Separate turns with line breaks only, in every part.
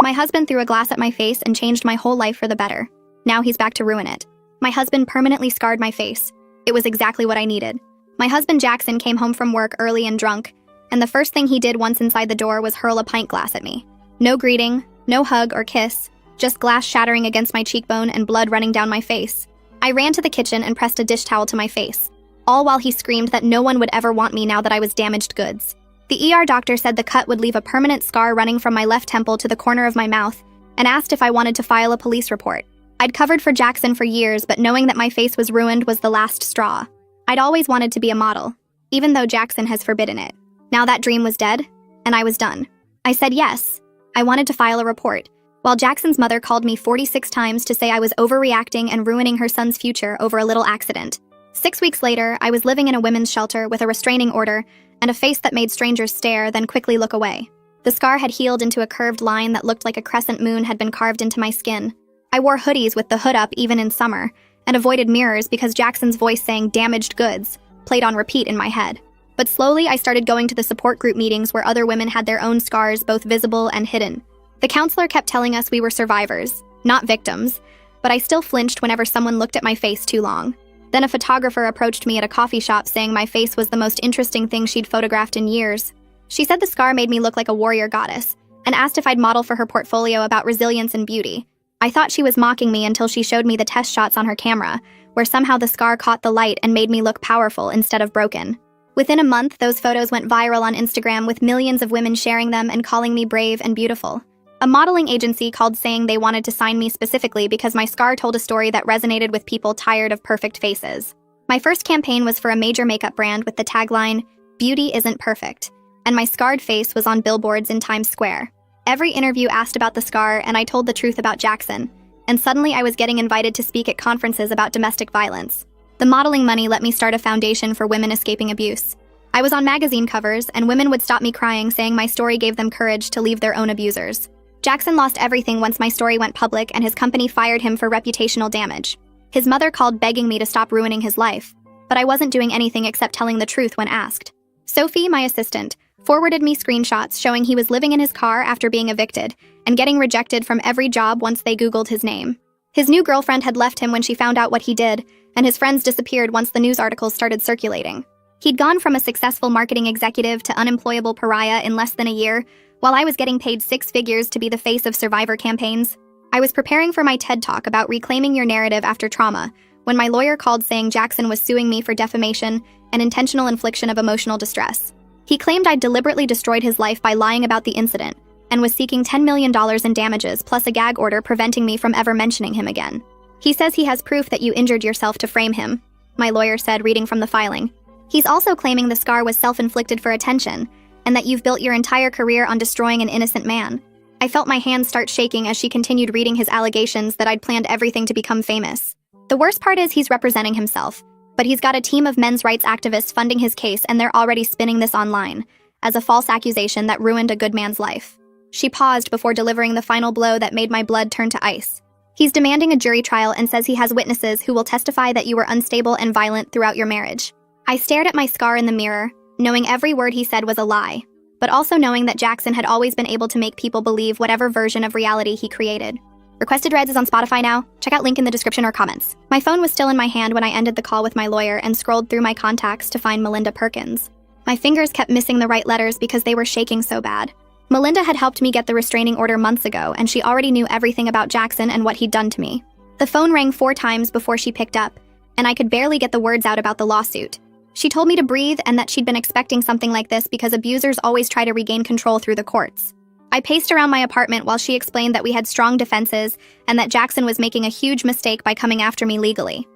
My husband threw a glass at my face and changed my whole life for the better. Now he's back to ruin it. My husband permanently scarred my face. It was exactly what I needed. My husband Jackson came home from work early and drunk, and the first thing he did once inside the door was hurl a pint glass at me. No greeting, no hug or kiss, just glass shattering against my cheekbone and blood running down my face. I ran to the kitchen and pressed a dish towel to my face, all while he screamed that no one would ever want me now that I was damaged goods. The ER doctor said the cut would leave a permanent scar running from my left temple to the corner of my mouth and asked if I wanted to file a police report. I'd covered for Jackson for years, but knowing that my face was ruined was the last straw. I'd always wanted to be a model, even though Jackson has forbidden it. Now that dream was dead, and I was done. I said yes. I wanted to file a report, while Jackson's mother called me 46 times to say I was overreacting and ruining her son's future over a little accident. 6 weeks later, I was living in a women's shelter with a restraining order and a face that made strangers stare, then quickly look away. The scar had healed into a curved line that looked like a crescent moon had been carved into my skin. I wore hoodies with the hood up even in summer, and avoided mirrors because Jackson's voice saying "damaged goods" played on repeat in my head. But slowly, I started going to the support group meetings where other women had their own scars, both visible and hidden. The counselor kept telling us we were survivors, not victims, but I still flinched whenever someone looked at my face too long. Then a photographer approached me at a coffee shop saying my face was the most interesting thing she'd photographed in years. She said the scar made me look like a warrior goddess, and asked if I'd model for her portfolio about resilience and beauty. I thought she was mocking me until she showed me the test shots on her camera, where somehow the scar caught the light and made me look powerful instead of broken. Within a month, those photos went viral on Instagram with millions of women sharing them and calling me brave and beautiful. A modeling agency called saying they wanted to sign me specifically because my scar told a story that resonated with people tired of perfect faces. My first campaign was for a major makeup brand with the tagline, "Beauty isn't perfect," and my scarred face was on billboards in Times Square. Every interview asked about the scar, and I told the truth about Jackson, and suddenly I was getting invited to speak at conferences about domestic violence. The modeling money let me start a foundation for women escaping abuse. I was on magazine covers, and women would stop me crying, saying my story gave them courage to leave their own abusers. Jackson lost everything once my story went public, and his company fired him for reputational damage. His mother called begging me to stop ruining his life, but I wasn't doing anything except telling the truth when asked. Sophie, my assistant, forwarded me screenshots showing he was living in his car after being evicted and getting rejected from every job once they Googled his name. His new girlfriend had left him when she found out what he did, and his friends disappeared once the news articles started circulating. He'd gone from a successful marketing executive to unemployable pariah in less than a year, while I was getting paid 6 figures to be the face of survivor campaigns. I was preparing for my TED Talk about reclaiming your narrative after trauma when my lawyer called saying Jackson was suing me for defamation and intentional infliction of emotional distress. He claimed I'd deliberately destroyed his life by lying about the incident and was seeking $10 million in damages plus a gag order preventing me from ever mentioning him again. He says he has proof that you injured yourself to frame him, my lawyer said, reading from the filing. He's also claiming the scar was self-inflicted for attention and that you've built your entire career on destroying an innocent man. I felt my hands start shaking as she continued reading his allegations that I'd planned everything to become famous. The worst part is he's representing himself, but he's got a team of men's rights activists funding his case, and they're already spinning this online as a false accusation that ruined a good man's life. She paused before delivering the final blow that made my blood turn to ice. He's demanding a jury trial and says he has witnesses who will testify that you were unstable and violent throughout your marriage. I stared at my scar in the mirror, knowing every word he said was a lie, but also knowing that Jackson had always been able to make people believe whatever version of reality he created. Requested Reds is on Spotify now. Check out link in the description or comments. My phone was still in my hand when I ended the call with my lawyer and scrolled through my contacts to find Melinda Perkins. My fingers kept missing the right letters because they were shaking so bad. Melinda had helped me get the restraining order months ago, and she already knew everything about Jackson and what he'd done to me. The phone rang 4 times before she picked up, and I could barely get the words out about the lawsuit. She told me to breathe and that she'd been expecting something like this because abusers always try to regain control through the courts. I paced around my apartment while she explained that we had strong defenses and that Jackson was making a huge mistake by coming after me legally.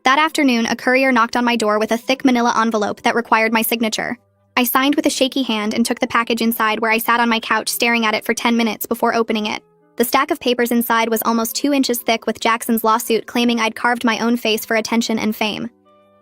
That afternoon, a courier knocked on my door with a thick manila envelope that required my signature. I signed with a shaky hand and took the package inside, where I sat on my couch staring at it for 10 minutes before opening it. The stack of papers inside was almost 2 inches thick, with Jackson's lawsuit claiming I'd carved my own face for attention and fame.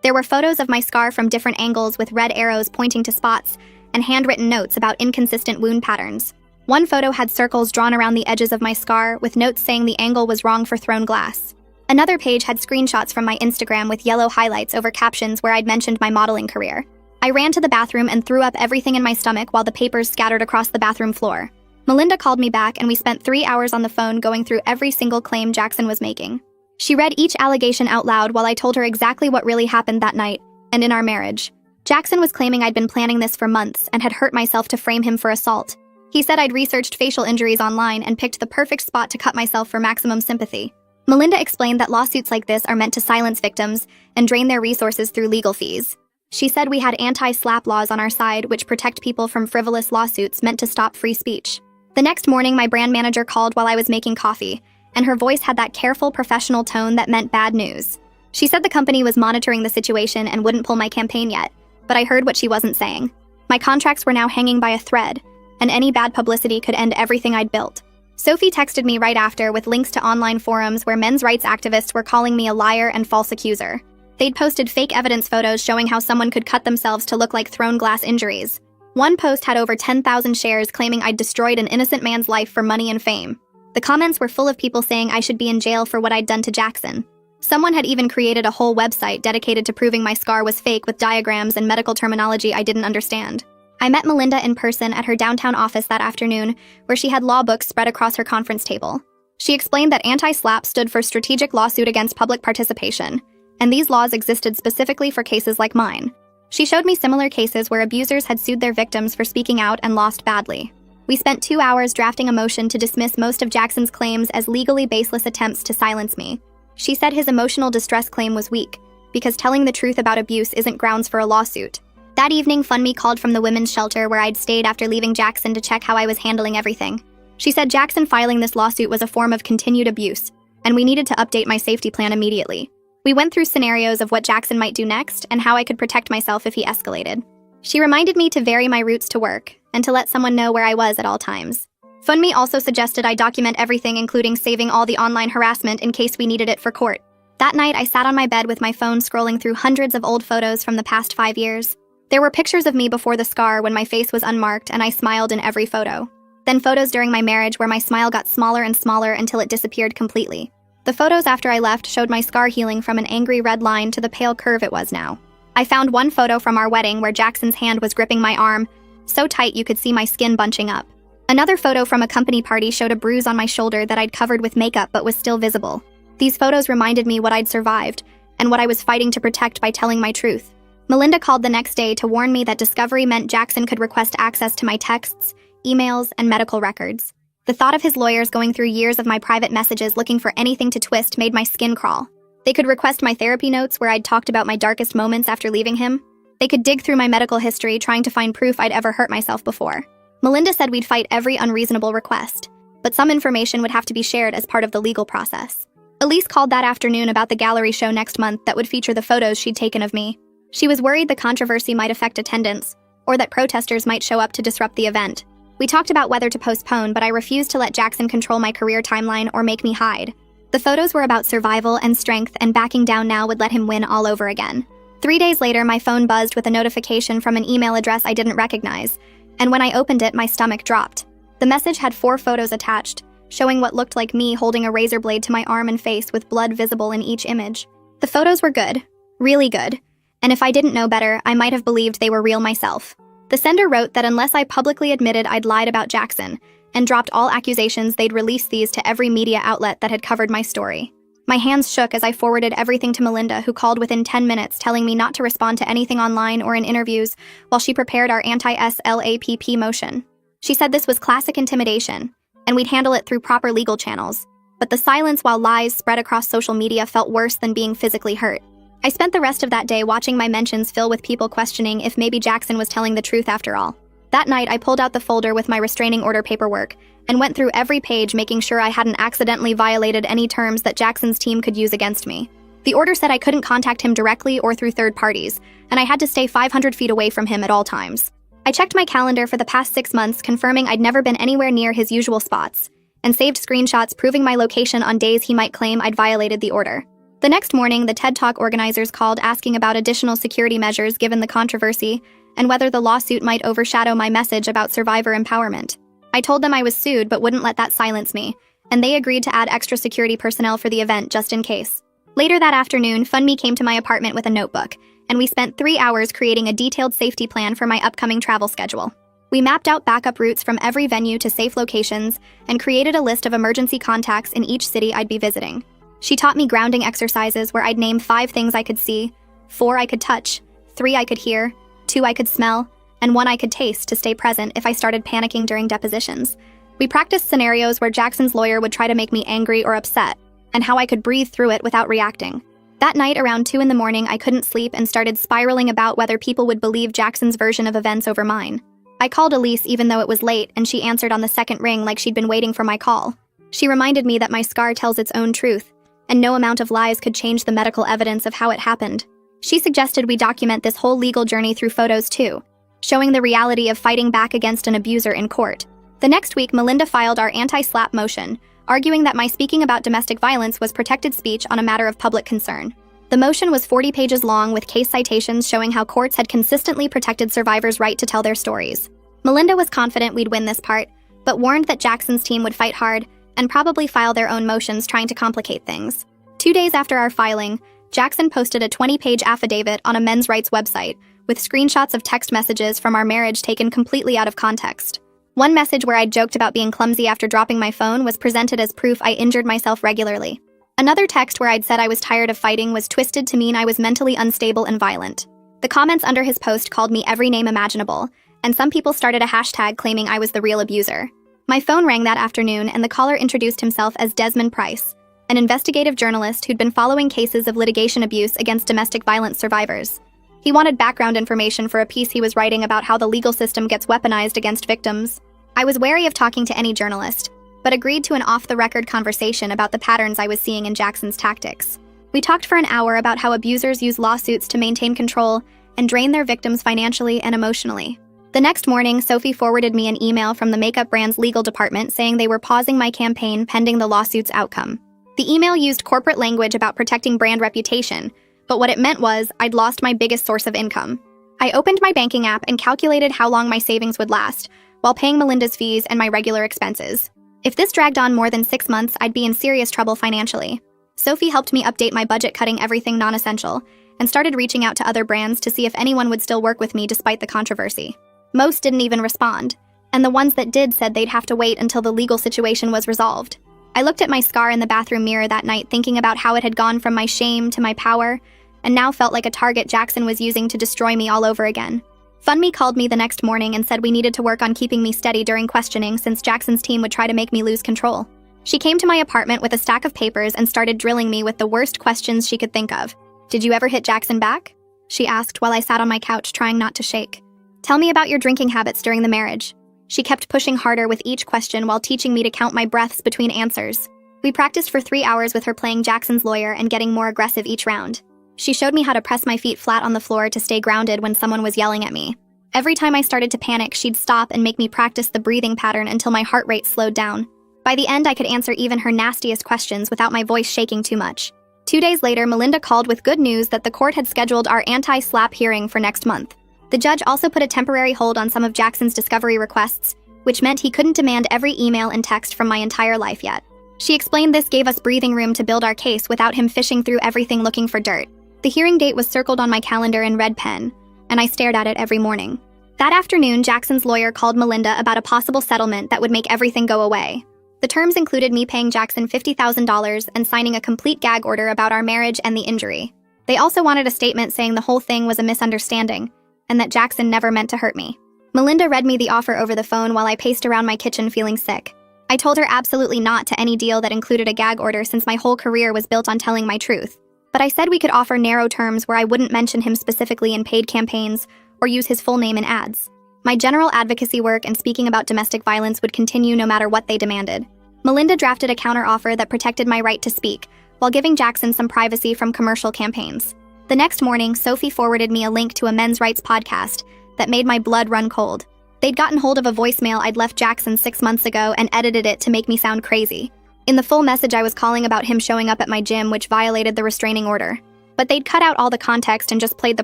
There were photos of my scar from different angles with red arrows pointing to spots and handwritten notes about inconsistent wound patterns. One photo had circles drawn around the edges of my scar with notes saying the angle was wrong for thrown glass. Another page had screenshots from my Instagram with yellow highlights over captions where I'd mentioned my modeling career. I ran to the bathroom and threw up everything in my stomach while the papers scattered across the bathroom floor. Melinda called me back and we spent 3 hours on the phone going through every single claim Jackson was making. She read each allegation out loud while I told her exactly what really happened that night and in our marriage. Jackson was claiming I'd been planning this for months and had hurt myself to frame him for assault. He said I'd researched facial injuries online and picked the perfect spot to cut myself for maximum sympathy. Melinda explained that lawsuits like this are meant to silence victims and drain their resources through legal fees. She said we had anti-SLAPP laws on our side which protect people from frivolous lawsuits meant to stop free speech. The next morning, my brand manager called while I was making coffee, and her voice had that careful, professional tone that meant bad news. She said the company was monitoring the situation and wouldn't pull my campaign yet, but I heard what she wasn't saying. My contracts were now hanging by a thread, and any bad publicity could end everything I'd built. Sophie texted me right after with links to online forums where men's rights activists were calling me a liar and false accuser. They'd posted fake evidence photos showing how someone could cut themselves to look like thrown glass injuries. One post had over 10,000 shares claiming I'd destroyed an innocent man's life for money and fame. The comments were full of people saying I should be in jail for what I'd done to Jackson. Someone had even created a whole website dedicated to proving my scar was fake with diagrams and medical terminology I didn't understand. I met Melinda in person at her downtown office that afternoon, where she had law books spread across her conference table. She explained that anti-SLAPP stood for Strategic Lawsuit Against Public Participation, and these laws existed specifically for cases like mine. She showed me similar cases where abusers had sued their victims for speaking out and lost badly. We spent 2 hours drafting a motion to dismiss most of Jackson's claims as legally baseless attempts to silence me. She said his emotional distress claim was weak, because telling the truth about abuse isn't grounds for a lawsuit. That evening, FundMe called from the women's shelter where I'd stayed after leaving Jackson to check how I was handling everything. She said Jackson filing this lawsuit was a form of continued abuse, and we needed to update my safety plan immediately. We went through scenarios of what Jackson might do next and how I could protect myself if he escalated. She reminded me to vary my routes to work and to let someone know where I was at all times. FundMe also suggested I document everything, including saving all the online harassment in case we needed it for court. That night, I sat on my bed with my phone scrolling through hundreds of old photos from the past 5 years. There were pictures of me before the scar when my face was unmarked and I smiled in every photo. Then photos during my marriage where my smile got smaller and smaller until it disappeared completely. The photos after I left showed my scar healing from an angry red line to the pale curve it was now. I found one photo from our wedding where Jackson's hand was gripping my arm, so tight you could see my skin bunching up. Another photo from a company party showed a bruise on my shoulder that I'd covered with makeup but was still visible. These photos reminded me what I'd survived and what I was fighting to protect by telling my truth. Melinda called the next day to warn me that discovery meant Jackson could request access to my texts, emails, and medical records. The thought of his lawyers going through years of my private messages looking for anything to twist made my skin crawl. They could request my therapy notes where I'd talked about my darkest moments after leaving him. They could dig through my medical history trying to find proof I'd ever hurt myself before. Melinda said we'd fight every unreasonable request, but some information would have to be shared as part of the legal process. Elise called that afternoon about the gallery show next month that would feature the photos she'd taken of me. She was worried the controversy might affect attendance, or that protesters might show up to disrupt the event. We talked about whether to postpone, but I refused to let Jackson control my career timeline or make me hide. The photos were about survival and strength, and backing down now would let him win all over again. 3 days later, my phone buzzed with a notification from an email address I didn't recognize, and when I opened it, my stomach dropped. The message had 4 photos attached, showing what looked like me holding a razor blade to my arm and face with blood visible in each image. The photos were good, really good, and if I didn't know better, I might have believed they were real myself. The sender wrote that unless I publicly admitted I'd lied about Jackson and dropped all accusations, they'd release these to every media outlet that had covered my story. My hands shook as I forwarded everything to Melinda, who called within 10 minutes telling me not to respond to anything online or in interviews while she prepared our anti-SLAPP motion. She said this was classic intimidation, and we'd handle it through proper legal channels. But the silence while lies spread across social media felt worse than being physically hurt. I spent the rest of that day watching my mentions fill with people questioning if maybe Jackson was telling the truth after all. That night, I pulled out the folder with my restraining order paperwork and went through every page, making sure I hadn't accidentally violated any terms that Jackson's team could use against me. The order said I couldn't contact him directly or through third parties, and I had to stay 500 feet away from him at all times. I checked my calendar for the past 6 months, confirming I'd never been anywhere near his usual spots, and saved screenshots proving my location on days he might claim I'd violated the order. The next morning, the TED Talk organizers called asking about additional security measures given the controversy and whether the lawsuit might overshadow my message about survivor empowerment. I told them I was sued but wouldn't let that silence me, and they agreed to add extra security personnel for the event just in case. Later that afternoon, FundMe came to my apartment with a notebook, and we spent 3 hours creating a detailed safety plan for my upcoming travel schedule. We mapped out backup routes from every venue to safe locations and created a list of emergency contacts in each city I'd be visiting. She taught me grounding exercises where I'd name 5 things I could see, 4 I could touch, 3 I could hear, 2 I could smell, and 1 I could taste to stay present if I started panicking during depositions. We practiced scenarios where Jackson's lawyer would try to make me angry or upset, and how I could breathe through it without reacting. That night, around 2 in the morning, I couldn't sleep and started spiraling about whether people would believe Jackson's version of events over mine. I called Elise even though it was late, and she answered on the second ring like she'd been waiting for my call. She reminded me that my scar tells its own truth, and no amount of lies could change the medical evidence of how it happened. She suggested we document this whole legal journey through photos too, showing the reality of fighting back against an abuser in court. The next week, Melinda filed our anti-SLAPP motion, arguing that my speaking about domestic violence was protected speech on a matter of public concern. The motion was 40 pages long with case citations showing how courts had consistently protected survivors' right to tell their stories. Melinda was confident we'd win this part, but warned that Jackson's team would fight hard and probably file their own motions trying to complicate things. 2 days after our filing, Jackson posted a 20-page affidavit on a men's rights website with screenshots of text messages from our marriage taken completely out of context. One message where I'd joked about being clumsy after dropping my phone was presented as proof I injured myself regularly. Another text where I'd said I was tired of fighting was twisted to mean I was mentally unstable and violent. The comments under his post called me every name imaginable, and some people started a hashtag claiming I was the real abuser. My phone rang that afternoon, and the caller introduced himself as Desmond Price, an investigative journalist who'd been following cases of litigation abuse against domestic violence survivors. He wanted background information for a piece he was writing about how the legal system gets weaponized against victims. I was wary of talking to any journalist, but agreed to an off-the-record conversation about the patterns I was seeing in Jackson's tactics. We talked for an hour about how abusers use lawsuits to maintain control and drain their victims financially and emotionally. The next morning, Sophie forwarded me an email from the makeup brand's legal department saying they were pausing my campaign pending the lawsuit's outcome. The email used corporate language about protecting brand reputation, but what it meant was I'd lost my biggest source of income. I opened my banking app and calculated how long my savings would last, while paying Melinda's fees and my regular expenses. If this dragged on more than 6 months, I'd be in serious trouble financially. Sophie helped me update my budget, cutting everything non-essential, and started reaching out to other brands to see if anyone would still work with me despite the controversy. Most didn't even respond, and the ones that did said they'd have to wait until the legal situation was resolved. I looked at my scar in the bathroom mirror that night, thinking about how it had gone from my shame to my power, and now felt like a target Jackson was using to destroy me all over again. FundMe called me the next morning and said we needed to work on keeping me steady during questioning since Jackson's team would try to make me lose control. She came to my apartment with a stack of papers and started drilling me with the worst questions she could think of. "Did you ever hit Jackson back?" she asked while I sat on my couch trying not to shake. "Tell me about your drinking habits during the marriage." She kept pushing harder with each question while teaching me to count my breaths between answers. We practiced for 3 hours with her playing Jackson's lawyer and getting more aggressive each round. She showed me how to press my feet flat on the floor to stay grounded when someone was yelling at me. Every time I started to panic, she'd stop and make me practice the breathing pattern until my heart rate slowed down. By the end, I could answer even her nastiest questions without my voice shaking too much. 2 days later, Melinda called with good news that the court had scheduled our anti-SLAPP hearing for next month. The judge also put a temporary hold on some of Jackson's discovery requests, which meant he couldn't demand every email and text from my entire life yet. She explained this gave us breathing room to build our case without him fishing through everything looking for dirt. The hearing date was circled on my calendar in red pen, and I stared at it every morning. That afternoon, Jackson's lawyer called Melinda about a possible settlement that would make everything go away. The terms included me paying Jackson $50,000 and signing a complete gag order about our marriage and the injury. They also wanted a statement saying the whole thing was a misunderstanding, and that Jackson never meant to hurt me. Melinda read me the offer over the phone while I paced around my kitchen feeling sick. I told her absolutely not to any deal that included a gag order since my whole career was built on telling my truth. But I said we could offer narrow terms where I wouldn't mention him specifically in paid campaigns or use his full name in ads. My general advocacy work and speaking about domestic violence would continue no matter what they demanded. Melinda drafted a counteroffer that protected my right to speak, while giving Jackson some privacy from commercial campaigns. The next morning, Sophie forwarded me a link to a men's rights podcast that made my blood run cold. They'd gotten hold of a voicemail I'd left Jackson 6 months ago and edited it to make me sound crazy. In the full message, I was calling about him showing up at my gym, which violated the restraining order. But they'd cut out all the context and just played the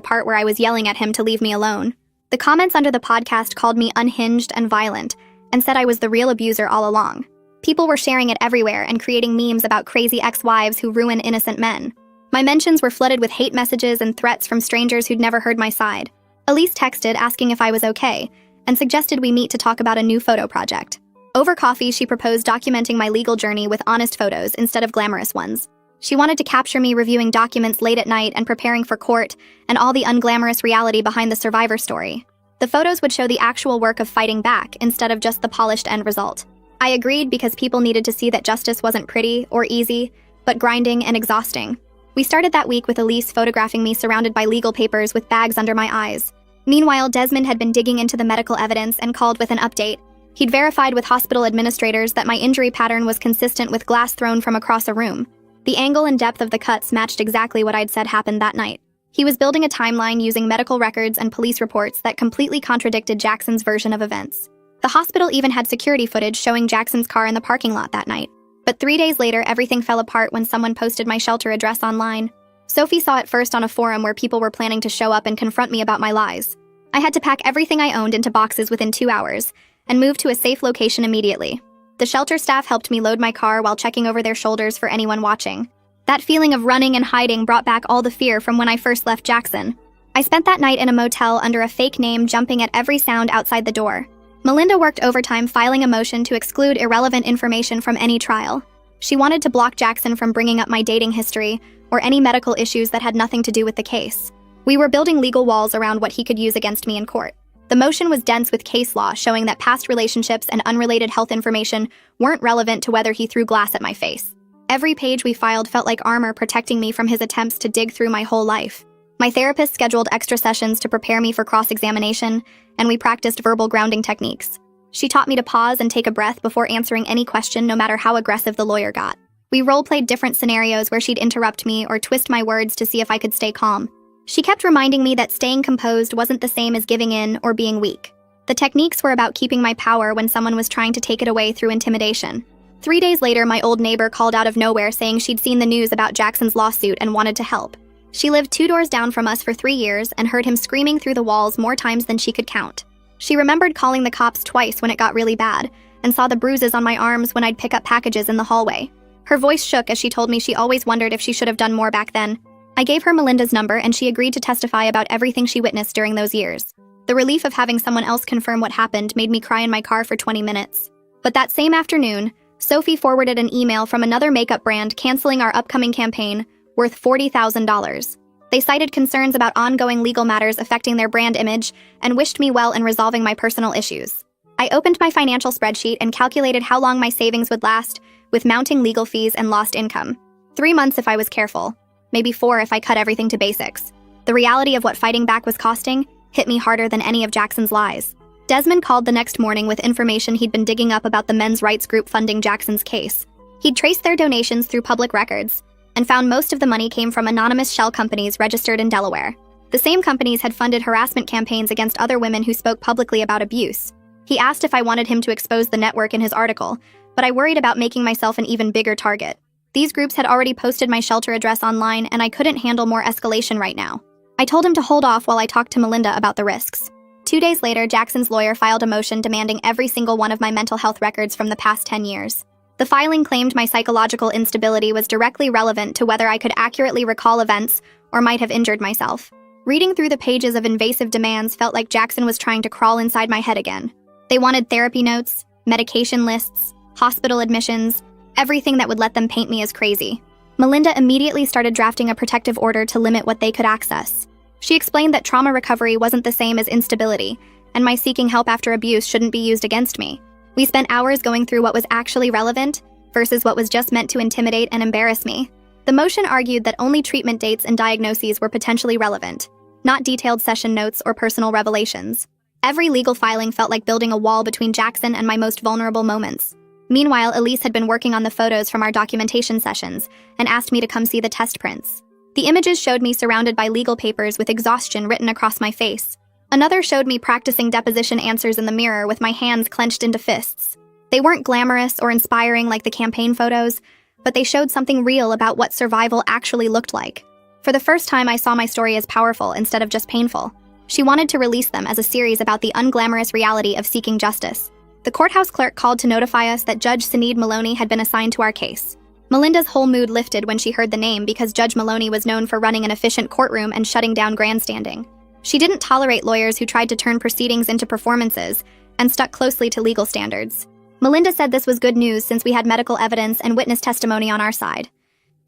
part where I was yelling at him to leave me alone. The comments under the podcast called me unhinged and violent, and said I was the real abuser all along. People were sharing it everywhere and creating memes about crazy ex-wives who ruin innocent men. My mentions were flooded with hate messages and threats from strangers who'd never heard my side. Elise texted asking if I was okay, and suggested we meet to talk about a new photo project. Over coffee, she proposed documenting my legal journey with honest photos instead of glamorous ones. She wanted to capture me reviewing documents late at night and preparing for court, and all the unglamorous reality behind the survivor story. The photos would show the actual work of fighting back instead of just the polished end result. I agreed because people needed to see that justice wasn't pretty or easy, but grinding and exhausting. We started that week with Elise photographing me surrounded by legal papers with bags under my eyes. Meanwhile, Desmond had been digging into the medical evidence and called with an update. He'd verified with hospital administrators that my injury pattern was consistent with glass thrown from across a room. The angle and depth of the cuts matched exactly what I'd said happened that night. He was building a timeline using medical records and police reports that completely contradicted Jackson's version of events. The hospital even had security footage showing Jackson's car in the parking lot that night. But 3 days later, everything fell apart when someone posted my shelter address online. Sophie saw it first on a forum where people were planning to show up and confront me about my lies. I had to pack everything I owned into boxes within 2 hours and move to a safe location immediately. The shelter staff helped me load my car while checking over their shoulders for anyone watching. That feeling of running and hiding brought back all the fear from when I first left Jackson. I spent that night in a motel under a fake name, jumping at every sound outside the door. Melinda worked overtime filing a motion to exclude irrelevant information from any trial. She wanted to block Jackson from bringing up my dating history or any medical issues that had nothing to do with the case. We were building legal walls around what he could use against me in court. The motion was dense with case law showing that past relationships and unrelated health information weren't relevant to whether he threw glass at my face. Every page we filed felt like armor protecting me from his attempts to dig through my whole life. My therapist scheduled extra sessions to prepare me for cross-examination, and we practiced verbal grounding techniques. She taught me to pause and take a breath before answering any question, no matter how aggressive the lawyer got. We role-played different scenarios where she'd interrupt me or twist my words to see if I could stay calm. She kept reminding me that staying composed wasn't the same as giving in or being weak. The techniques were about keeping my power when someone was trying to take it away through intimidation. 3 days later, my old neighbor called out of nowhere saying she'd seen the news about Jackson's lawsuit and wanted to help. She lived 2 doors down from us for 3 years and heard him screaming through the walls more times than she could count. She remembered calling the cops twice when it got really bad, and saw the bruises on my arms when I'd pick up packages in the hallway. Her voice shook as she told me she always wondered if she should have done more back then. I gave her Melinda's number and she agreed to testify about everything she witnessed during those years. The relief of having someone else confirm what happened made me cry in my car for 20 minutes. But that same afternoon, Sophie forwarded an email from another makeup brand canceling our upcoming campaign, worth $40,000. They cited concerns about ongoing legal matters affecting their brand image and wished me well in resolving my personal issues. I opened my financial spreadsheet and calculated how long my savings would last, with mounting legal fees and lost income. 3 months if I was careful, maybe 4 if I cut everything to basics. The reality of what fighting back was costing hit me harder than any of Jackson's lies. Desmond called the next morning with information he'd been digging up about the men's rights group funding Jackson's case. He'd traced their donations through public records and found most of the money came from anonymous shell companies registered in Delaware. The same companies had funded harassment campaigns against other women who spoke publicly about abuse. He asked if I wanted him to expose the network in his article, but I worried about making myself an even bigger target. These groups had already posted my shelter address online, and I couldn't handle more escalation right now. I told him to hold off while I talked to Melinda about the risks. 2 days later, Jackson's lawyer filed a motion demanding every single one of my mental health records from the past 10 years. The filing claimed my psychological instability was directly relevant to whether I could accurately recall events or might have injured myself. Reading through the pages of invasive demands felt like Jackson was trying to crawl inside my head again. They wanted therapy notes, medication lists, hospital admissions, everything that would let them paint me as crazy. Melinda immediately started drafting a protective order to limit what they could access. She explained that trauma recovery wasn't the same as instability, and my seeking help after abuse shouldn't be used against me. We spent hours going through what was actually relevant versus what was just meant to intimidate and embarrass me. The motion argued that only treatment dates and diagnoses were potentially relevant, not detailed session notes or personal revelations. Every legal filing felt like building a wall between Jackson and my most vulnerable moments. Meanwhile, Elise had been working on the photos from our documentation sessions and asked me to come see the test prints. The images showed me surrounded by legal papers with exhaustion written across my face. Another showed me practicing deposition answers in the mirror with my hands clenched into fists. They weren't glamorous or inspiring like the campaign photos, but they showed something real about what survival actually looked like. For the first time, I saw my story as powerful instead of just painful. She wanted to release them as a series about the unglamorous reality of seeking justice. The courthouse clerk called to notify us that Judge Sinead Maloney had been assigned to our case. Melinda's whole mood lifted when she heard the name because Judge Maloney was known for running an efficient courtroom and shutting down grandstanding. She didn't tolerate lawyers who tried to turn proceedings into performances and stuck closely to legal standards. Melinda said this was good news since we had medical evidence and witness testimony on our side.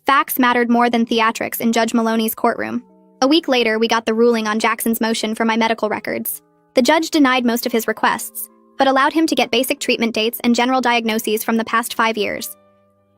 Facts mattered more than theatrics in Judge Maloney's courtroom. A week later, we got the ruling on Jackson's motion for my medical records. The judge denied most of his requests, but allowed him to get basic treatment dates and general diagnoses from the past 5 years.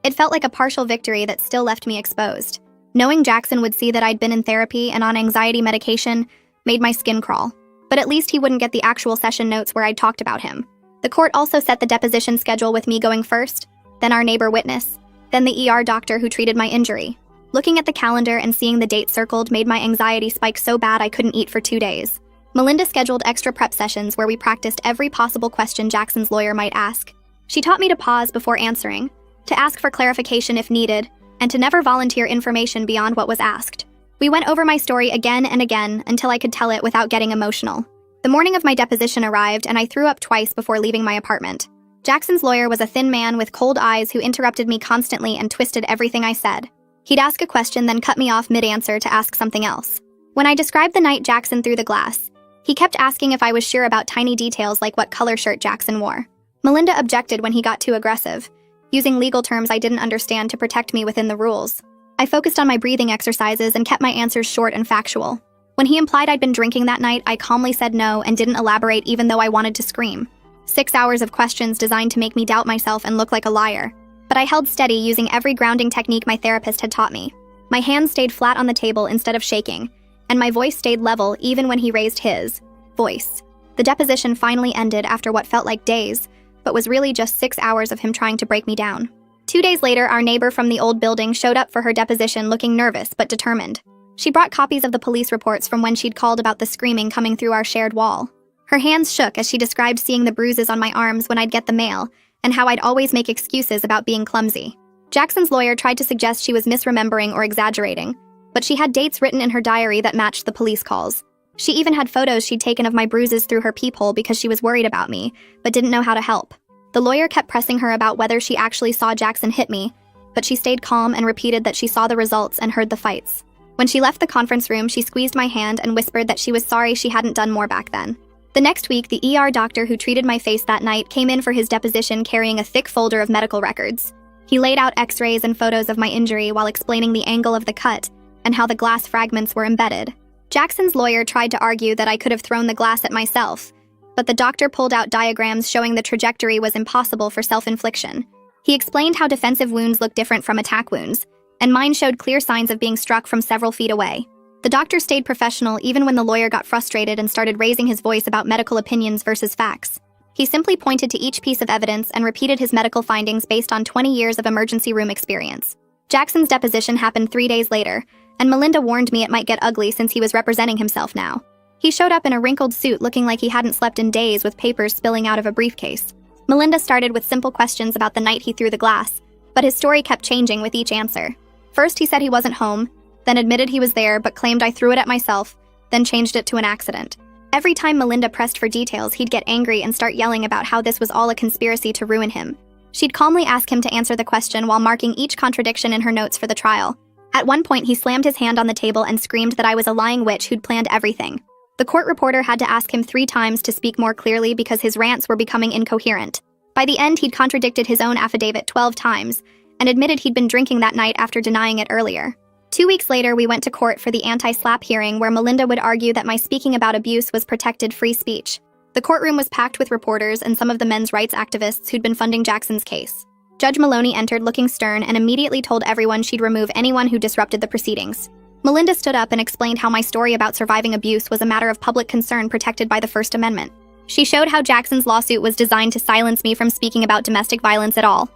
It felt like a partial victory that still left me exposed. Knowing Jackson would see that I'd been in therapy and on anxiety medication made my skin crawl. But at least he wouldn't get the actual session notes where I'd talked about him. The court also set the deposition schedule with me going first, then our neighbor witness, then the ER doctor who treated my injury. Looking at the calendar and seeing the date circled made my anxiety spike so bad I couldn't eat for 2 days. Melinda scheduled extra prep sessions where we practiced every possible question Jackson's lawyer might ask. She taught me to pause before answering, to ask for clarification if needed, and to never volunteer information beyond what was asked. We went over my story again and again until I could tell it without getting emotional. The morning of my deposition arrived and I threw up twice before leaving my apartment. Jackson's lawyer was a thin man with cold eyes who interrupted me constantly and twisted everything I said. He'd ask a question then cut me off mid-answer to ask something else. When I described the night Jackson threw the glass, he kept asking if I was sure about tiny details like what color shirt Jackson wore. Melinda objected when he got too aggressive, using legal terms I didn't understand to protect me within the rules. I focused on my breathing exercises and kept my answers short and factual. When he implied I'd been drinking that night, I calmly said no and didn't elaborate even though I wanted to scream. 6 hours of questions designed to make me doubt myself and look like a liar. But I held steady using every grounding technique my therapist had taught me. My hands stayed flat on the table instead of shaking, and my voice stayed level even when he raised his voice. The deposition finally ended after what felt like days, but was really just 6 hours of him trying to break me down. 2 days later, our neighbor from the old building showed up for her deposition looking nervous but determined. She brought copies of the police reports from when she'd called about the screaming coming through our shared wall. Her hands shook as she described seeing the bruises on my arms when I'd get the mail, and how I'd always make excuses about being clumsy. Jackson's lawyer tried to suggest she was misremembering or exaggerating, but she had dates written in her diary that matched the police calls. She even had photos she'd taken of my bruises through her peephole because she was worried about me, but didn't know how to help. The lawyer kept pressing her about whether she actually saw Jackson hit me, but she stayed calm and repeated that she saw the results and heard the fights. When she left the conference room, she squeezed my hand and whispered that she was sorry she hadn't done more back then. The next week, the ER doctor who treated my face that night came in for his deposition carrying a thick folder of medical records. He laid out x-rays and photos of my injury while explaining the angle of the cut and how the glass fragments were embedded. Jackson's lawyer tried to argue that I could have thrown the glass at myself, but the doctor pulled out diagrams showing the trajectory was impossible for self-infliction. He explained how defensive wounds look different from attack wounds, and mine showed clear signs of being struck from several feet away. The doctor stayed professional even when the lawyer got frustrated and started raising his voice about medical opinions versus facts. He simply pointed to each piece of evidence and repeated his medical findings based on 20 years of emergency room experience. Jackson's deposition happened 3 days later, and Melinda warned me it might get ugly since he was representing himself now. He showed up in a wrinkled suit looking like he hadn't slept in days with papers spilling out of a briefcase. Melinda started with simple questions about the night he threw the glass, but his story kept changing with each answer. First he said he wasn't home, then admitted he was there but claimed I threw it at myself, then changed it to an accident. Every time Melinda pressed for details, he'd get angry and start yelling about how this was all a conspiracy to ruin him. She'd calmly ask him to answer the question while marking each contradiction in her notes for the trial. At one point, he slammed his hand on the table and screamed that I was a lying witch who'd planned everything. The court reporter had to ask him 3 times to speak more clearly because his rants were becoming incoherent. By the end, he'd contradicted his own affidavit 12 times and admitted he'd been drinking that night after denying it earlier. 2 weeks later, we went to court for the anti-slap hearing where Melinda would argue that my speaking about abuse was protected free speech. The courtroom was packed with reporters and some of the men's rights activists who'd been funding Jackson's case. Judge Maloney entered looking stern and immediately told everyone she'd remove anyone who disrupted the proceedings. Melinda stood up and explained how my story about surviving abuse was a matter of public concern protected by the First Amendment. She showed how Jackson's lawsuit was designed to silence me from speaking about domestic violence at all.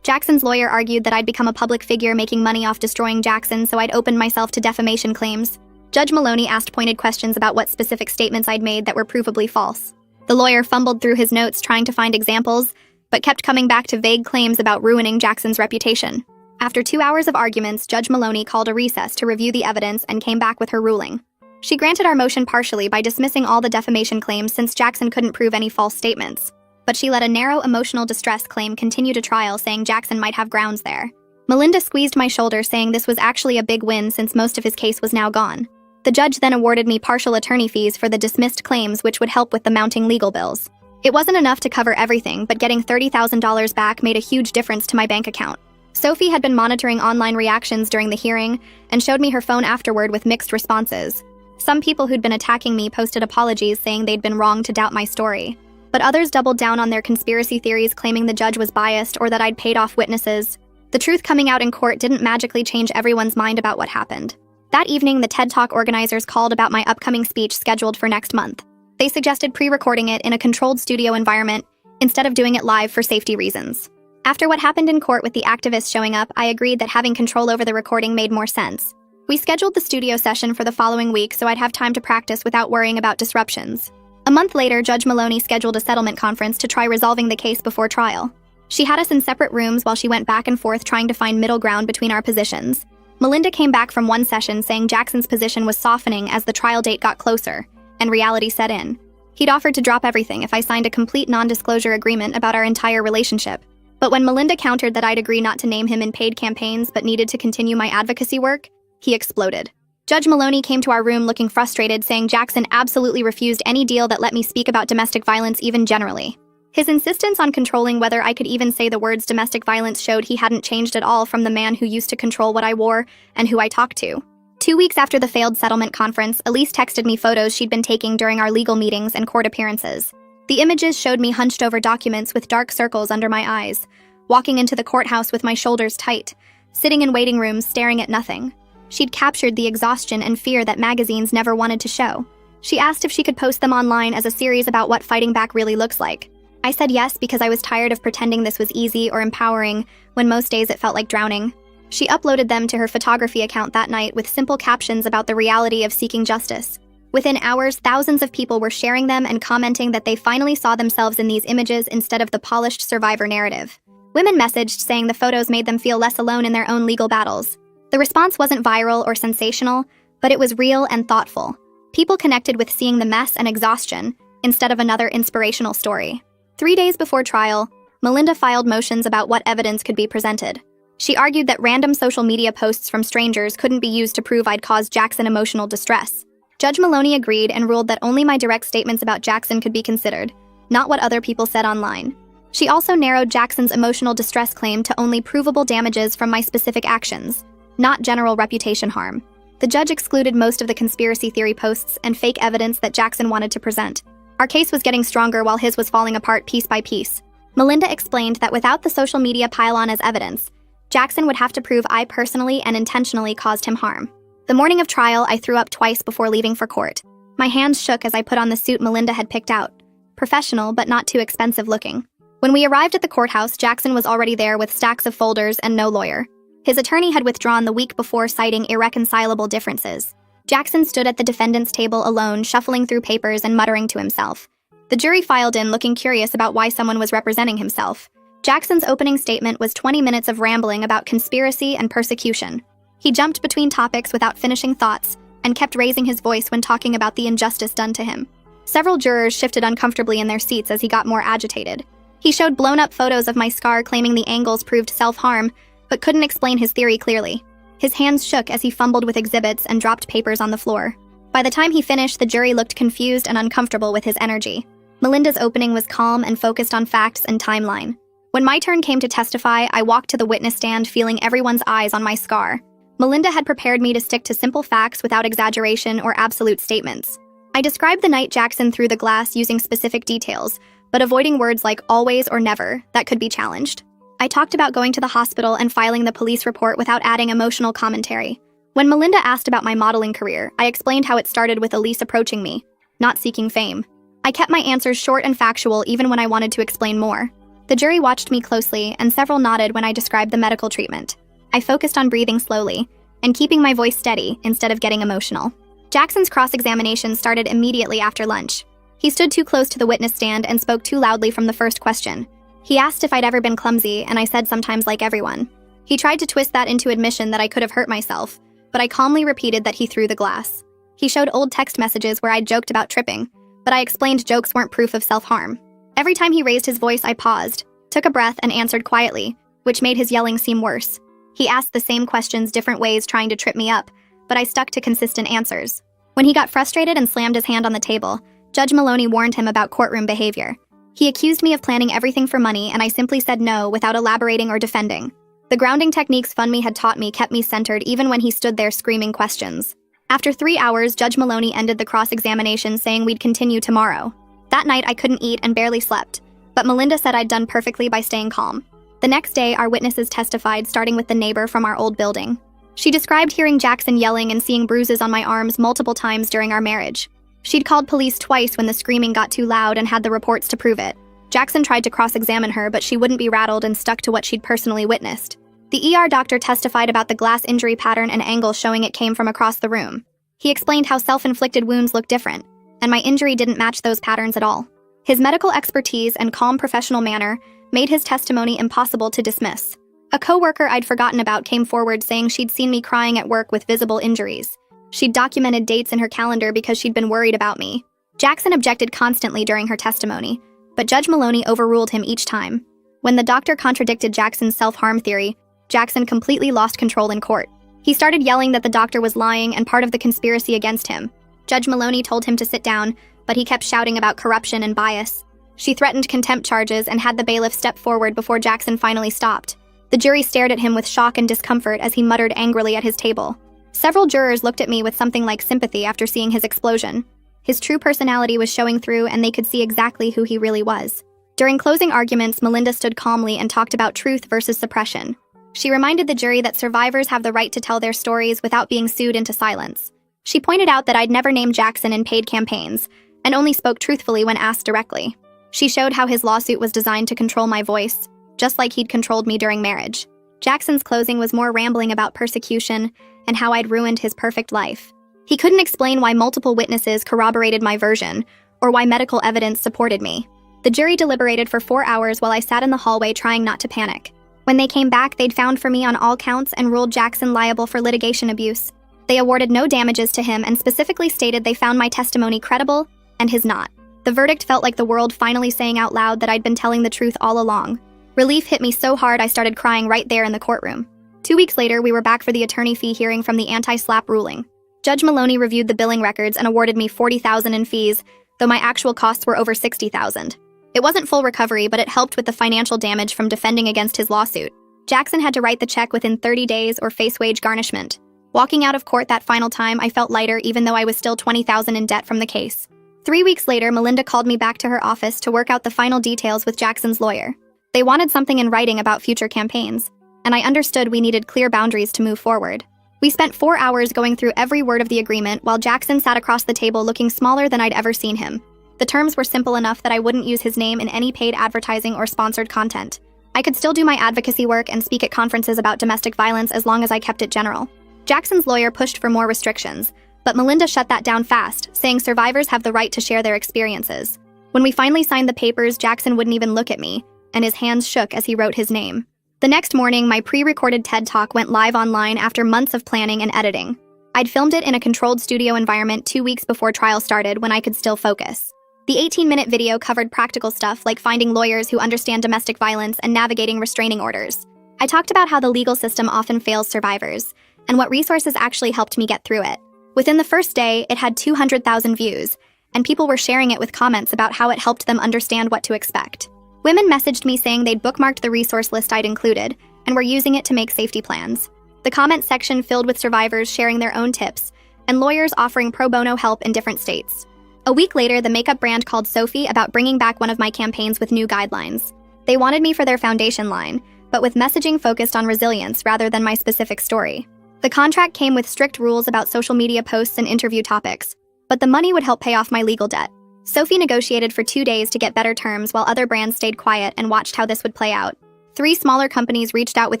Jackson's lawyer argued that I'd become a public figure making money off destroying Jackson, so I'd opened myself to defamation claims. Judge Maloney asked pointed questions about what specific statements I'd made that were provably false. The lawyer fumbled through his notes trying to find examples, but kept coming back to vague claims about ruining Jackson's reputation. After 2 hours of arguments, Judge Maloney called a recess to review the evidence and came back with her ruling. She granted our motion partially by dismissing all the defamation claims since Jackson couldn't prove any false statements. But she let a narrow emotional distress claim continue to trial, saying Jackson might have grounds there. Melinda squeezed my shoulder, saying this was actually a big win since most of his case was now gone. The judge then awarded me partial attorney fees for the dismissed claims, which would help with the mounting legal bills. It wasn't enough to cover everything, but getting $30,000 back made a huge difference to my bank account. Sophie had been monitoring online reactions during the hearing and showed me her phone afterward with mixed responses. Some people who'd been attacking me posted apologies saying they'd been wrong to doubt my story. But others doubled down on their conspiracy theories, claiming the judge was biased or that I'd paid off witnesses. The truth coming out in court didn't magically change everyone's mind about what happened. That evening, the TED Talk organizers called about my upcoming speech scheduled for next month. They suggested pre-recording it in a controlled studio environment instead of doing it live for safety reasons. After what happened in court with the activists showing up, I agreed that having control over the recording made more sense. We scheduled the studio session for the following week so I'd have time to practice without worrying about disruptions. A month later, Judge Maloney scheduled a settlement conference to try resolving the case before trial. She had us in separate rooms while she went back and forth trying to find middle ground between our positions. Melinda came back from one session saying Jackson's position was softening as the trial date got closer, and reality set in. He'd offered to drop everything if I signed a complete non-disclosure agreement about our entire relationship. But when Melinda countered that I'd agree not to name him in paid campaigns but needed to continue my advocacy work, he exploded. Judge Maloney came to our room looking frustrated, saying Jackson absolutely refused any deal that let me speak about domestic violence even generally. His insistence on controlling whether I could even say the words domestic violence showed he hadn't changed at all from the man who used to control what I wore and who I talked to. 2 weeks after the failed settlement conference, Elise texted me photos she'd been taking during our legal meetings and court appearances. The images showed me hunched over documents with dark circles under my eyes, walking into the courthouse with my shoulders tight, sitting in waiting rooms staring at nothing. She'd captured the exhaustion and fear that magazines never wanted to show. She asked if she could post them online as a series about what fighting back really looks like. I said yes because I was tired of pretending this was easy or empowering when most days it felt like drowning. She uploaded them to her photography account that night with simple captions about the reality of seeking justice. Within hours, thousands of people were sharing them and commenting that they finally saw themselves in these images instead of the polished survivor narrative. Women messaged saying the photos made them feel less alone in their own legal battles. The response wasn't viral or sensational, but it was real and thoughtful. People connected with seeing the mess and exhaustion instead of another inspirational story. 3 days before trial, Melinda filed motions about what evidence could be presented. She argued that random social media posts from strangers couldn't be used to prove I'd caused Jackson emotional distress. Judge Maloney agreed and ruled that only my direct statements about Jackson could be considered, not what other people said online. She also narrowed Jackson's emotional distress claim to only provable damages from my specific actions, not general reputation harm. The judge excluded most of the conspiracy theory posts and fake evidence that Jackson wanted to present. Our case was getting stronger while his was falling apart piece by piece. Melinda explained that without the social media pile-on as evidence, Jackson would have to prove I personally and intentionally caused him harm. The morning of trial, I threw up twice before leaving for court. My hands shook as I put on the suit Melinda had picked out. Professional, but not too expensive looking. When we arrived at the courthouse, Jackson was already there with stacks of folders and no lawyer. His attorney had withdrawn the week before, citing irreconcilable differences. Jackson stood at the defendant's table alone, shuffling through papers and muttering to himself. The jury filed in, looking curious about why someone was representing himself. Jackson's opening statement was 20 minutes of rambling about conspiracy and persecution. He jumped between topics without finishing thoughts and kept raising his voice when talking about the injustice done to him. Several jurors shifted uncomfortably in their seats as he got more agitated. He showed blown-up photos of my scar, claiming the angles proved self-harm, but couldn't explain his theory clearly. His hands shook as he fumbled with exhibits and dropped papers on the floor. By the time he finished, the jury looked confused and uncomfortable with his energy. Melinda's opening was calm and focused on facts and timeline. When my turn came to testify, I walked to the witness stand, feeling everyone's eyes on my scar. Melinda had prepared me to stick to simple facts without exaggeration or absolute statements. I described the night Jackson threw the glass using specific details, but avoiding words like always or never that could be challenged. I talked about going to the hospital and filing the police report without adding emotional commentary. When Melinda asked about my modeling career, I explained how it started with Elise approaching me, not seeking fame. I kept my answers short and factual even when I wanted to explain more. The jury watched me closely, and several nodded when I described the medical treatment. I focused on breathing slowly and keeping my voice steady instead of getting emotional. Jackson's cross-examination started immediately after lunch. He stood too close to the witness stand and spoke too loudly from the first question. He asked if I'd ever been clumsy, and I said sometimes, like everyone. He tried to twist that into admission that I could have hurt myself, but I calmly repeated that he threw the glass. He showed old text messages where I'd joked about tripping, but I explained jokes weren't proof of self-harm. Every time he raised his voice, I paused, took a breath, and answered quietly, which made his yelling seem worse. He asked the same questions different ways, trying to trip me up, but I stuck to consistent answers. When he got frustrated and slammed his hand on the table, Judge Maloney warned him about courtroom behavior. He accused me of planning everything for money, and I simply said no without elaborating or defending. The grounding techniques Funmi had taught me kept me centered even when he stood there screaming questions. After 3 hours, Judge Maloney ended the cross-examination saying we'd continue tomorrow. That night, I couldn't eat and barely slept, but Melinda said I'd done perfectly by staying calm. The next day, our witnesses testified, starting with the neighbor from our old building. She described hearing Jackson yelling and seeing bruises on my arms multiple times during our marriage. She'd called police twice when the screaming got too loud and had the reports to prove it. Jackson tried to cross-examine her, but she wouldn't be rattled and stuck to what she'd personally witnessed. The ER doctor testified about the glass injury pattern and angle, showing it came from across the room. He explained how self-inflicted wounds look different, and my injury didn't match those patterns at all. His medical expertise and calm professional manner made his testimony impossible to dismiss. A co-worker I'd forgotten about came forward saying she'd seen me crying at work with visible injuries. She'd documented dates in her calendar because she'd been worried about me. Jackson objected constantly during her testimony, but Judge Maloney overruled him each time. When the doctor contradicted Jackson's self-harm theory, Jackson completely lost control in court. He started yelling that the doctor was lying and part of the conspiracy against him. Judge Maloney told him to sit down, but he kept shouting about corruption and bias. She threatened contempt charges and had the bailiff step forward before Jackson finally stopped. The jury stared at him with shock and discomfort as he muttered angrily at his table. Several jurors looked at me with something like sympathy after seeing his explosion. His true personality was showing through, and they could see exactly who he really was. During closing arguments, Melinda stood calmly and talked about truth versus suppression. She reminded the jury that survivors have the right to tell their stories without being sued into silence. She pointed out that I'd never named Jackson in paid campaigns, and only spoke truthfully when asked directly. She showed how his lawsuit was designed to control my voice, just like he'd controlled me during marriage. Jackson's closing was more rambling about persecution and how I'd ruined his perfect life. He couldn't explain why multiple witnesses corroborated my version, or why medical evidence supported me. The jury deliberated for 4 hours while I sat in the hallway trying not to panic. When they came back, they'd found for me on all counts and ruled Jackson liable for litigation abuse. They awarded no damages to him and specifically stated they found my testimony credible and his not. The verdict felt like the world finally saying out loud that I'd been telling the truth all along. Relief hit me so hard I started crying right there in the courtroom. 2 weeks later, we were back for the attorney fee hearing from the anti-SLAPP ruling. Judge Maloney reviewed the billing records and awarded me $40,000 in fees, though my actual costs were over $60,000. It wasn't full recovery, but it helped with the financial damage from defending against his lawsuit. Jackson had to write the check within 30 days or face wage garnishment. Walking out of court that final time, I felt lighter even though I was still $20,000 in debt from the case. 3 weeks later, Melinda called me back to her office to work out the final details with Jackson's lawyer. They wanted something in writing about future campaigns, and I understood we needed clear boundaries to move forward. We spent 4 hours going through every word of the agreement while Jackson sat across the table looking smaller than I'd ever seen him. The terms were simple enough that I wouldn't use his name in any paid advertising or sponsored content. I could still do my advocacy work and speak at conferences about domestic violence as long as I kept it general. Jackson's lawyer pushed for more restrictions, but Melinda shut that down fast, saying survivors have the right to share their experiences. When we finally signed the papers, Jackson wouldn't even look at me, and his hands shook as he wrote his name. The next morning, my pre-recorded TED Talk went live online after months of planning and editing. I'd filmed it in a controlled studio environment 2 weeks before trial started when I could still focus. The 18-minute video covered practical stuff like finding lawyers who understand domestic violence and navigating restraining orders. I talked about how the legal system often fails survivors, and what resources actually helped me get through it. Within the first day, it had 200,000 views, and people were sharing it with comments about how it helped them understand what to expect. Women messaged me saying they'd bookmarked the resource list I'd included and were using it to make safety plans. The comment section filled with survivors sharing their own tips and lawyers offering pro bono help in different states. A week later, the makeup brand called Sophie about bringing back one of my campaigns with new guidelines. They wanted me for their foundation line, but with messaging focused on resilience rather than my specific story. The contract came with strict rules about social media posts and interview topics, but the money would help pay off my legal debt. Sophie negotiated for 2 days to get better terms while other brands stayed quiet and watched how this would play out. 3 smaller companies reached out with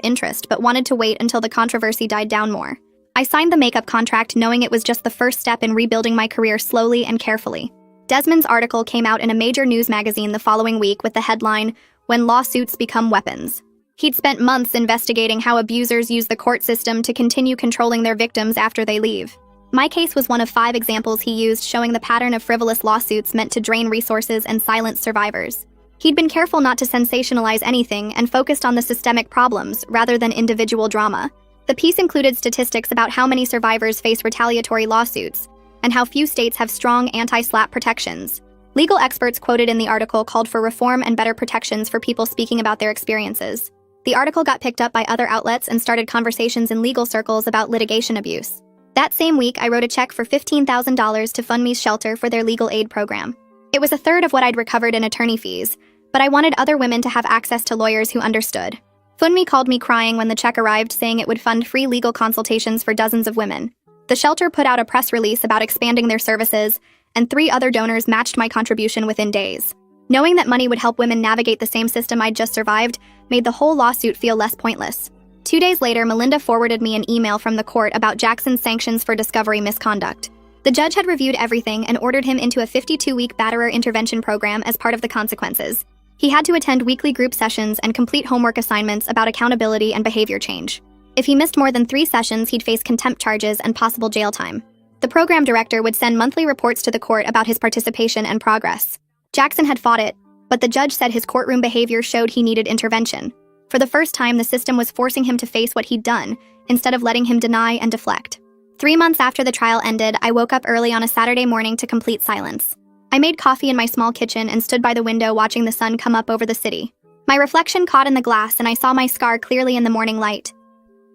interest but wanted to wait until the controversy died down more. I signed the makeup contract knowing it was just the first step in rebuilding my career slowly and carefully. Desmond's article came out in a major news magazine the following week with the headline, "When Lawsuits Become Weapons." He'd spent months investigating how abusers use the court system to continue controlling their victims after they leave. My case was one of 5 examples he used showing the pattern of frivolous lawsuits meant to drain resources and silence survivors. He'd been careful not to sensationalize anything and focused on the systemic problems rather than individual drama. The piece included statistics about how many survivors face retaliatory lawsuits, and how few states have strong anti-SLAPP protections. Legal experts quoted in the article called for reform and better protections for people speaking about their experiences. The article got picked up by other outlets and started conversations in legal circles about litigation abuse. That same week, I wrote a check for $15,000 to FundMe's shelter for their legal aid program. It was a third of what I'd recovered in attorney fees, but I wanted other women to have access to lawyers who understood. FundMe called me crying when the check arrived, saying it would fund free legal consultations for dozens of women. The shelter put out a press release about expanding their services, and 3 other donors matched my contribution within days. Knowing that money would help women navigate the same system I'd just survived made the whole lawsuit feel less pointless. 2 days later, Melinda forwarded me an email from the court about Jackson's sanctions for discovery misconduct. The judge had reviewed everything and ordered him into a 52-week batterer intervention program as part of the consequences. He had to attend weekly group sessions and complete homework assignments about accountability and behavior change. If he missed more than 3 sessions, he'd face contempt charges and possible jail time. The program director would send monthly reports to the court about his participation and progress. Jackson had fought it, but the judge said his courtroom behavior showed he needed intervention. For the first time, the system was forcing him to face what he'd done, instead of letting him deny and deflect. 3 months after the trial ended, I woke up early on a Saturday morning to complete silence. I made coffee in my small kitchen and stood by the window watching the sun come up over the city. My reflection caught in the glass and I saw my scar clearly in the morning light.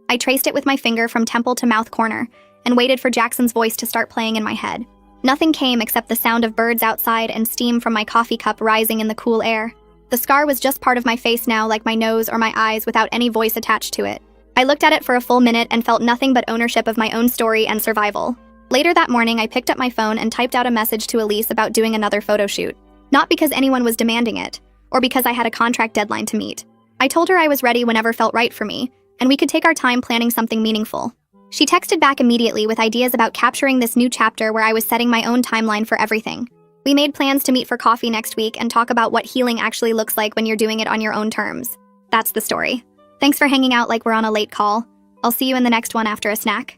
I traced it with my finger from temple to mouth corner and waited for Jackson's voice to start playing in my head. Nothing came except the sound of birds outside and steam from my coffee cup rising in the cool air. The scar was just part of my face now, like my nose or my eyes, without any voice attached to it. I looked at it for a full minute and felt nothing but ownership of my own story and survival. Later that morning, I picked up my phone and typed out a message to Elise about doing another photo shoot. Not because anyone was demanding it, or because I had a contract deadline to meet. I told her I was ready whenever felt right for me, and we could take our time planning something meaningful. She texted back immediately with ideas about capturing this new chapter where I was setting my own timeline for everything. We made plans to meet for coffee next week and talk about what healing actually looks like when you're doing it on your own terms. That's the story. Thanks for hanging out like we're on a late call. I'll see you in the next one after a snack.